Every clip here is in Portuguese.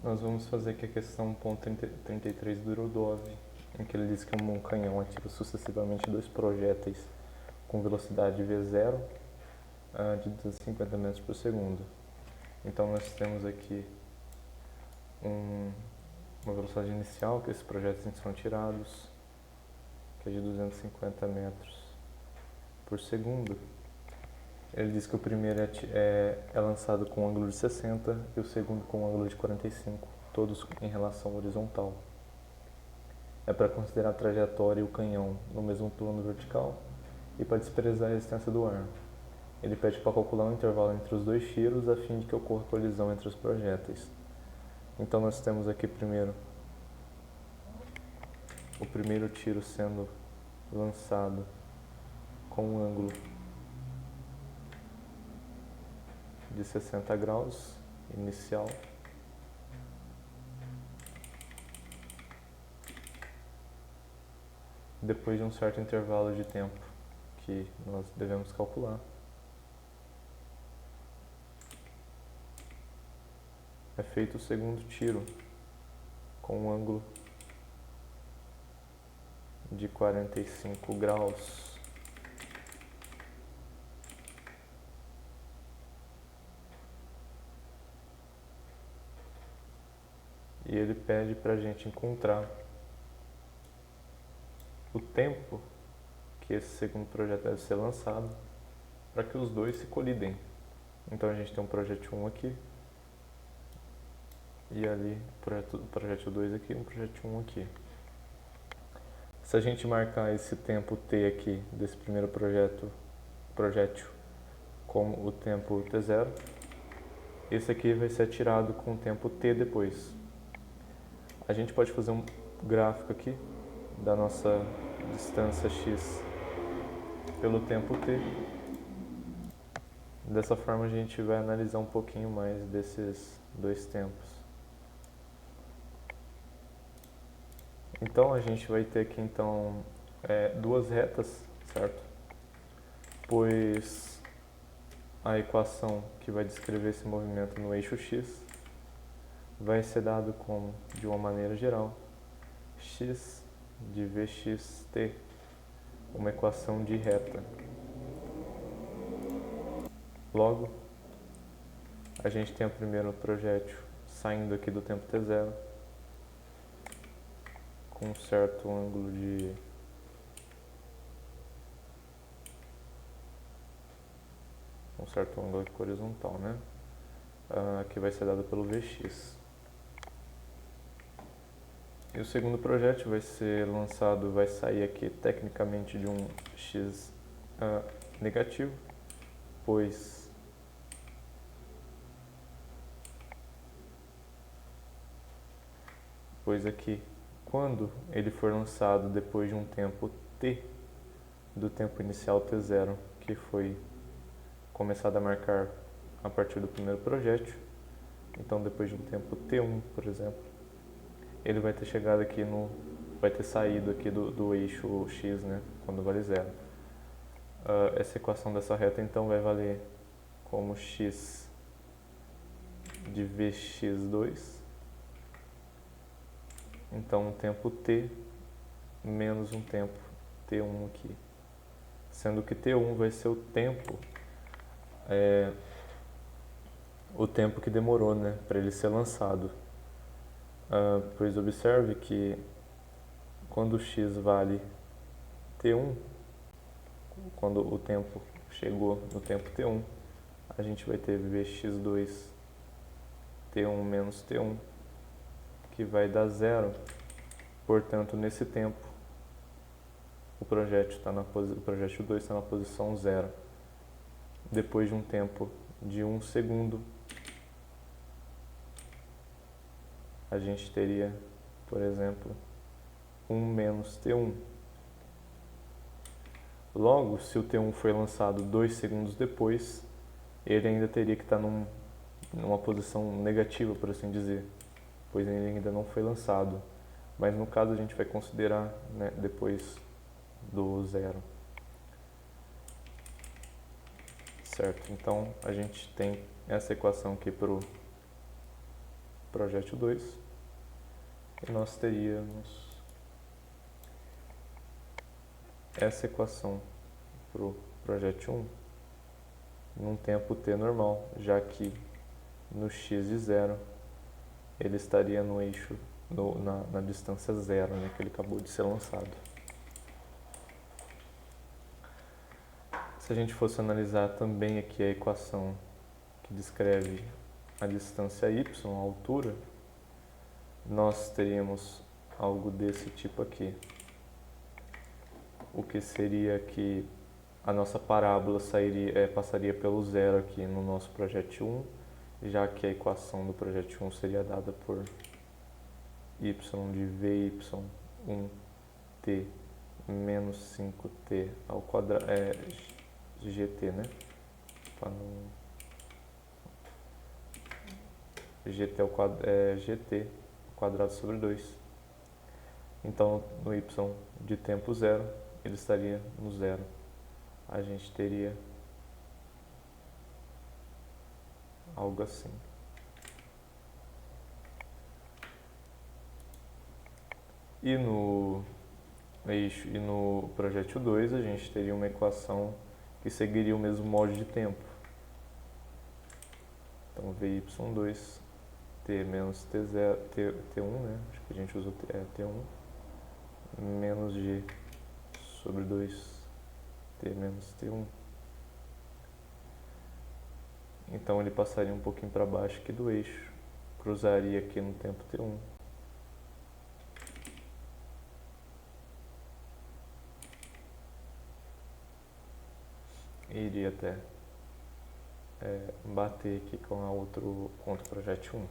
Nós vamos fazer aqui a questão 33 do Irodov, em que ele diz que um canhão atira sucessivamente dois projéteis com velocidade V0 de 250 metros por segundo. Então nós temos aqui uma velocidade inicial que esses projéteis são tirados, que é de 250 metros por segundo. Ele diz que o primeiro é lançado com um ângulo de 60 e o segundo com um ângulo de 45, todos em relação horizontal. É para considerar a trajetória e o canhão no mesmo plano vertical e para desprezar a resistência do ar. Ele pede para calcular um intervalo entre os dois tiros a fim de que ocorra colisão entre os projéteis. Então nós temos aqui primeiro o primeiro tiro sendo lançado com um ângulo de 60 graus inicial. Depois de um certo intervalo de tempo que nós devemos calcular, é feito o segundo tiro com um ângulo de 45 graus. E ele pede para a gente encontrar o tempo que esse segundo projeto deve ser lançado para que os dois se colidem. Então a gente tem um projétil 1 aqui e ali projétil 2 aqui e um projétil 1 aqui. Se a gente marcar esse tempo t aqui desse primeiro projétil como o tempo t0, esse aqui vai ser atirado com o tempo t depois. A gente pode fazer um gráfico aqui da nossa distância x pelo tempo t. Dessa forma a gente vai analisar um pouquinho mais desses dois tempos. Então a gente vai ter aqui então duas retas, certo? Pois a equação que vai descrever esse movimento no eixo x vai ser dado como, de uma maneira geral, x de vxt, uma equação de reta. Logo, a gente tem o primeiro projétil saindo aqui do tempo t0 com um certo ângulo de horizontal, né? Que vai ser dado pelo Vx. E o segundo projétil vai ser lançado, vai sair aqui tecnicamente de um x negativo, pois aqui, quando ele for lançado depois de um tempo t, do tempo inicial t0, que foi começado a marcar a partir do primeiro projétil, então depois de um tempo t1, por exemplo, ele vai ter chegado aqui vai ter saído aqui do eixo x, né, quando vale zero. Essa equação dessa reta então vai valer como x de vx2, então um tempo t menos um tempo t1 aqui, sendo que t1 vai ser o tempo que demorou, né, para ele ser lançado. Pois observe que quando x vale t1, quando o tempo chegou no tempo t1, a gente vai ter vx2 t1 menos t1, que vai dar zero. Portanto, nesse tempo, o projétil 2 está na posição 0. Depois de um tempo de 1 segundo, a gente teria, por exemplo, 1 menos t1. Logo, se o t1 foi lançado 2 segundos depois, ele ainda teria que estar numa posição negativa, por assim dizer, pois ele ainda não foi lançado. Mas no caso a gente vai considerar, né, depois do zero. Certo? Então a gente tem essa equação aqui para o projétil 2, e nós teríamos essa equação para o projétil 1 num tempo t normal, já que no x de 0 ele estaria no eixo, na distância 0, né, que ele acabou de ser lançado. Se a gente fosse analisar também aqui a equação que descreve a distância y, a altura, nós teríamos algo desse tipo aqui. O que seria que a nossa parábola passaria pelo zero aqui no nosso projétil 1, já que a equação do projétil 1 seria dada por y de vy1t menos 5t ao quadrado, gt, né? Gt gt ao quadrado sobre 2. Então, no y de tempo 0, ele estaria no zero. A gente teria algo assim. E no projétil 2, a gente teria uma equação que seguiria o mesmo molde de tempo. Então, vy2 t menos t0, t1, né? Acho que a gente usou t1, menos g sobre 2 t menos t1. Então ele passaria um pouquinho para baixo aqui do eixo, cruzaria aqui no tempo t1. E iria até bater aqui com outro projétil 1.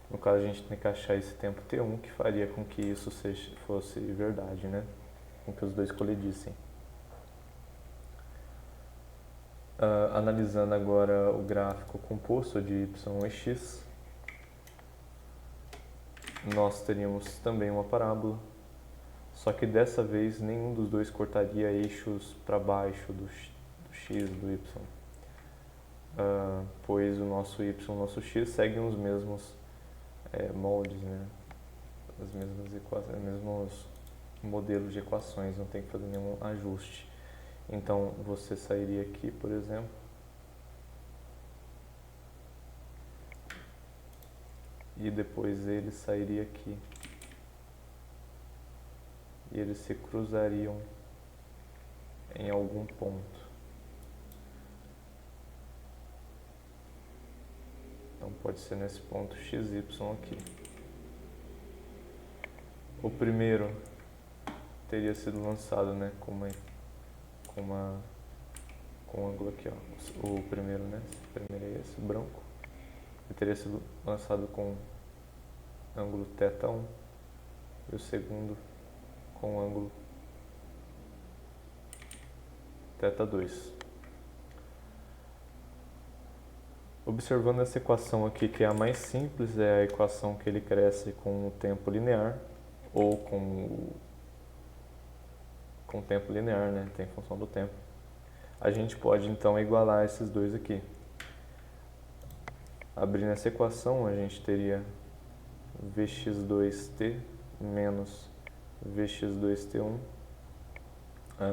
No caso, a gente tem que achar esse tempo t1 que faria com que isso fosse verdade, né? Com que os dois colidissem. Analisando agora o gráfico composto de y e x, nós teríamos também uma parábola, só que dessa vez nenhum dos dois cortaria eixos para baixo do x do y, pois o nosso y e o nosso x seguem os mesmos moldes, né? As mesmas equações, os mesmos modelos de equações, não tem que fazer nenhum ajuste. Então, você sairia aqui, por exemplo, e depois ele sairia aqui. E eles se cruzariam em algum ponto. Então, pode ser nesse ponto XY aqui. O primeiro teria sido lançado, né, com um ângulo aqui, ó. O primeiro, né? O primeiro é esse, branco. Ele teria sido lançado com ângulo θ1 e o segundo com ângulo θ2. Observando essa equação aqui, que é a mais simples, é a equação que ele cresce com o tempo linear ou com o tempo linear, né? Tem função do tempo. A gente pode então igualar esses dois aqui. Abrindo essa equação, a gente teria vx2t menos vx2t1.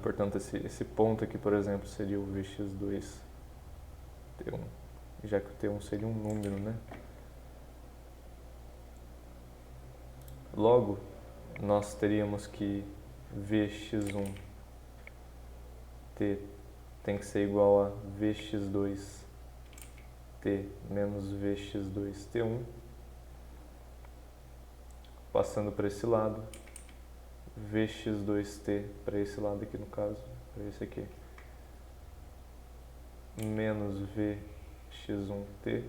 Portanto, esse ponto aqui, por exemplo, seria o vx2t1, já que o t1 seria um número, né? Logo, nós teríamos que vx1t tem que ser igual a vx2t menos vx2t1. Passando para esse lado, vx2t para esse lado aqui, no caso, para esse aqui, menos vx1t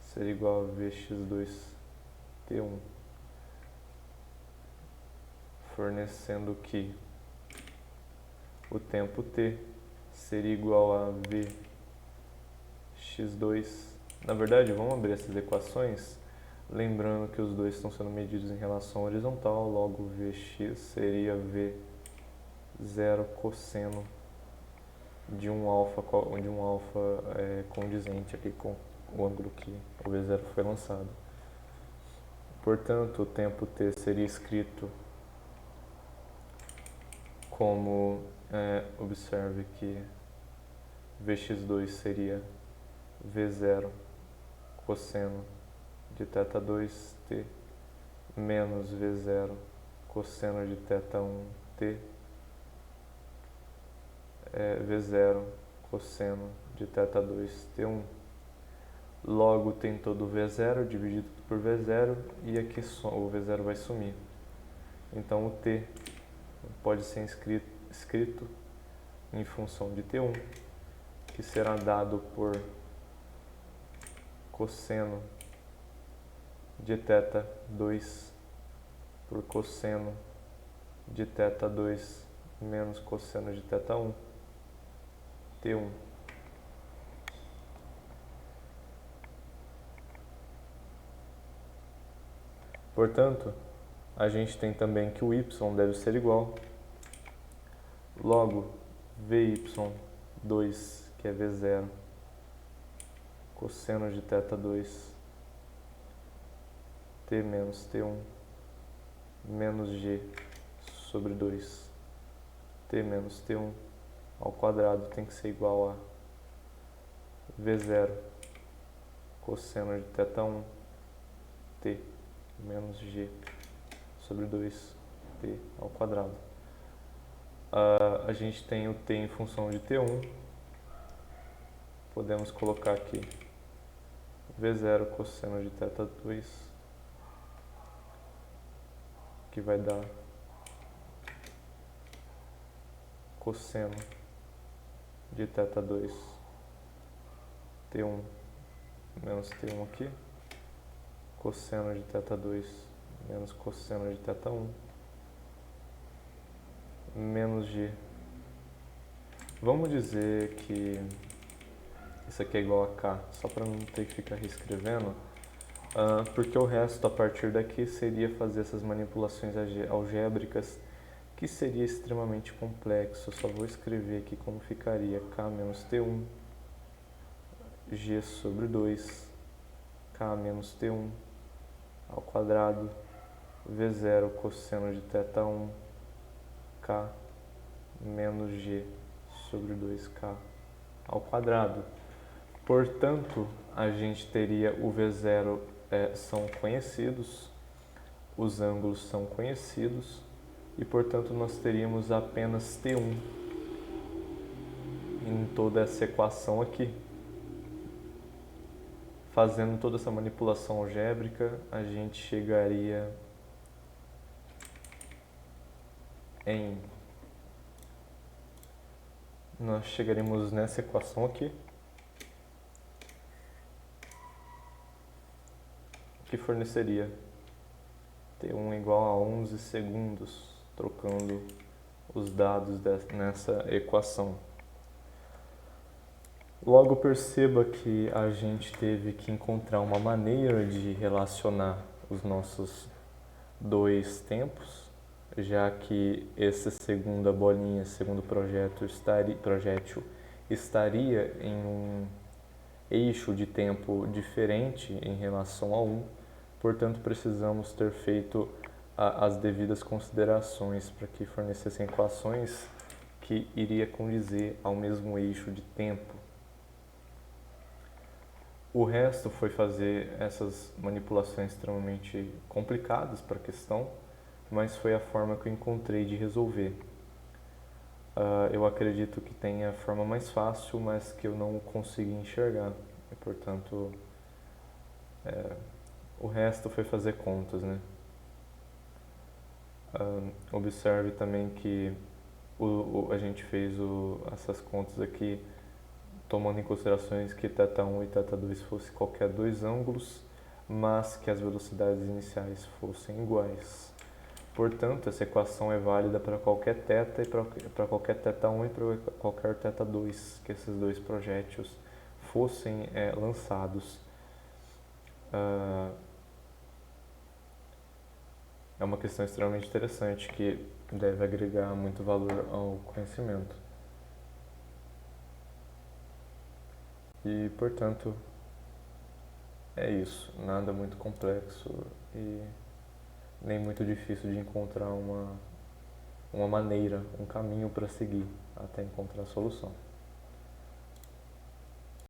seria igual a vx2t1, fornecendo que o tempo t seria igual a vx2. Na verdade, vamos abrir essas equações, lembrando que os dois estão sendo medidos em relação horizontal, logo vx seria v0 cosseno de um alfa condizente aqui com o ângulo que o v0 foi lançado. Portanto, o tempo t seria escrito como, observe que Vx2 seria V0 cosseno de θ2t menos V0 cosseno de θ1t V0 cosseno de θ2t1. Logo, tem todo o V0 dividido por V0 e aqui o V0 vai sumir. Então, o t pode ser escrito em função de t1, que será dado por cosseno de θ2 por cosseno de θ2 menos cosseno de θ1, t1. Portanto, a gente tem também que o y deve ser igual. Logo, Vy2, que é V0, cosseno de θ2, t menos t1, menos g sobre 2, t menos t1 ao quadrado tem que ser igual a V0, cosseno de θ1, t menos g sobre 2t ao quadrado. A gente tem o t em função de t1, podemos colocar aqui V0 cosseno de θ2, que vai dar cosseno de θ2, t1 menos t1 aqui, cosseno de θ2 menos cosseno de θ1, menos g. Vamos dizer que isso aqui é igual a k, só para não ter que ficar reescrevendo, porque o resto a partir daqui seria fazer essas manipulações algébricas, que seria extremamente complexo. Eu só vou escrever aqui como ficaria k menos t1, g sobre 2, k menos t1 ao quadrado, V0 cosseno de θ1, k menos g sobre 2k ao quadrado. Portanto, a gente teria o V0 são conhecidos, os ângulos são conhecidos e, portanto, nós teríamos apenas t1 em toda essa equação aqui. Fazendo toda essa manipulação algébrica, a gente chegaria nós chegaremos nessa equação aqui, que forneceria t1 igual a 11 segundos, trocando os dados nessa equação. Logo, perceba que a gente teve que encontrar uma maneira de relacionar os nossos dois tempos, já que essa segunda bolinha, segundo projétil, estaria em um eixo de tempo diferente em relação a 1, portanto precisamos ter feito as devidas considerações para que fornecessem equações que iria condizer ao mesmo eixo de tempo. O resto foi fazer essas manipulações extremamente complicadas para a questão, mas foi a forma que eu encontrei de resolver. Eu acredito que tenha a forma mais fácil, mas que eu não consegui enxergar. E, portanto, o resto foi fazer contas, né? Observe também que a gente fez essas contas aqui tomando em considerações que θ1 e θ2 fossem qualquer dois ângulos, mas que as velocidades iniciais fossem iguais. Portanto, essa equação é válida para qualquer θ e para qualquer θ1 e para qualquer θ2, que esses dois projéteis fossem lançados. É uma questão extremamente interessante que deve agregar muito valor ao conhecimento. E, portanto, é isso, nada muito complexo e nem muito difícil de encontrar uma maneira, um caminho para seguir até encontrar a solução.